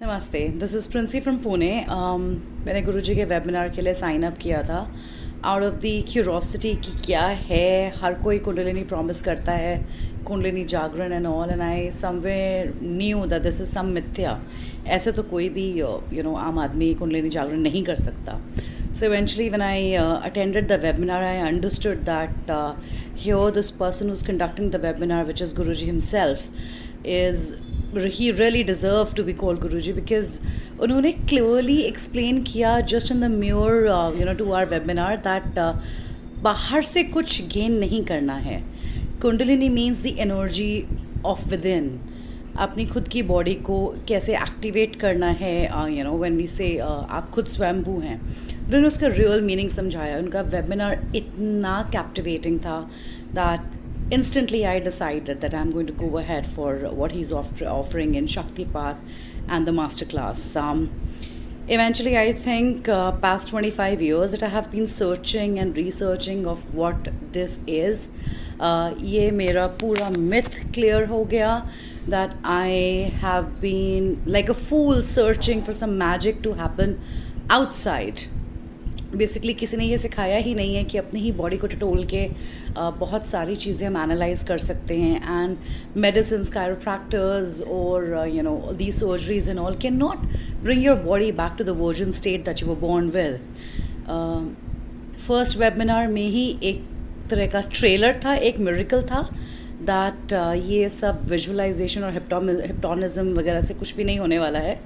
नमस्ते, this is Princy from Pune. मैंने गुरुजी के वेबिनार के लिए साइन अप किया था आउट ऑफ द क्यूरोसिटी कि क्या है। हर कोई कुंडलिनी प्रॉमिस करता है, कुंडलिनी जागरण and all, and I somewhere knew that this is some मिथ्या। ऐसे तो कोई भी आम आदमी कुंडलिनी जागरण नहीं कर सकता। So eventually when I attended the webinar, I understood that here this person who's conducting the webinar, which is Guruji himself, he really deserved to be called Guruji because उन्होंने clearly explain किया just in the mere to our webinar that बाहर से कुछ gain नहीं करना है। Kundalini means the energy of within. अपनी खुद की बॉडी को कैसे एक्टिवेट करना है, व्हेन वी से आप खुद स्वयंभू हैं। उन्होंने उसका रियल मीनिंग समझाया। उनका वेबिनार इतना कैप्टिवेटिंग था that instantly I decided that I'm going to go ahead for what he's offering in Shaktipat and the masterclass. Eventually, I think past 25 years that I have been searching and researching of what this is. ये मेरा पूरा myth clear हो गया that I have been like a fool searching for some magic to happen outside. Basically किसी ने ये सिखाया ही नहीं है कि अपनी ही बॉडी को टटोल के बहुत सारी चीज़ें हम एनालाइज कर सकते हैं। एंड मेडिसिन, कायरोप्रैक्टर्स और the surgeries and all can not bring your body back to the virgin state that you were born with. First webinar में ही एक तरह का ट्रेलर था, एक मिरेकल था दैट ये सब विजुअलाइजेशन और हिप्नोटिज्म वगैरह से कुछ भी नहीं होने वाला है।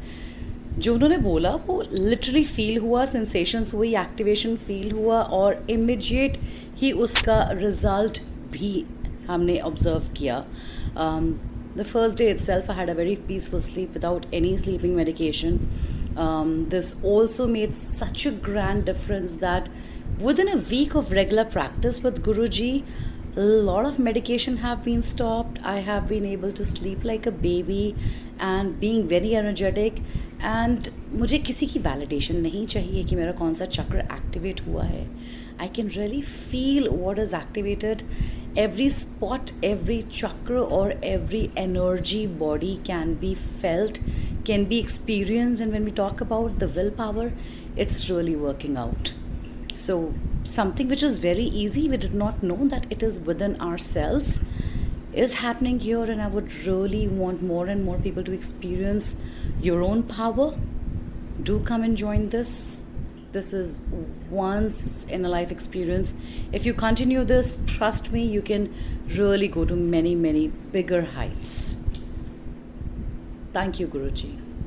जो उन्होंने बोला वो लिटरली फील हुआ, सेंसेशंस हुई, एक्टिवेशन फील हुआ और इमीडिएट ही उसका रिजल्ट भी हमने ऑब्जर्व किया। The first day itself I had a very peaceful sleep without any sleeping medication. This also made such a grand difference that within a week of regular practice with Guruji, a lot of medication have been stopped. I have been able to sleep like a baby and being very energetic. And मुझे किसी की validation नहीं चाहिए कि मेरा कौन सा चक्र एक्टिवेट हुआ है। I can really feel what is activated. Every spot, every chakra और every energy body can be felt, can be experienced, and when we talk about the will power, it's really working out. So something which is very easy, we did not know that it is within ourselves, is happening here, and I would really want more and more people to experience your own power. Do come and join this. This is once in a life experience. If you continue this, trust me, you can really go to many, many bigger heights. Thank you, Guruji.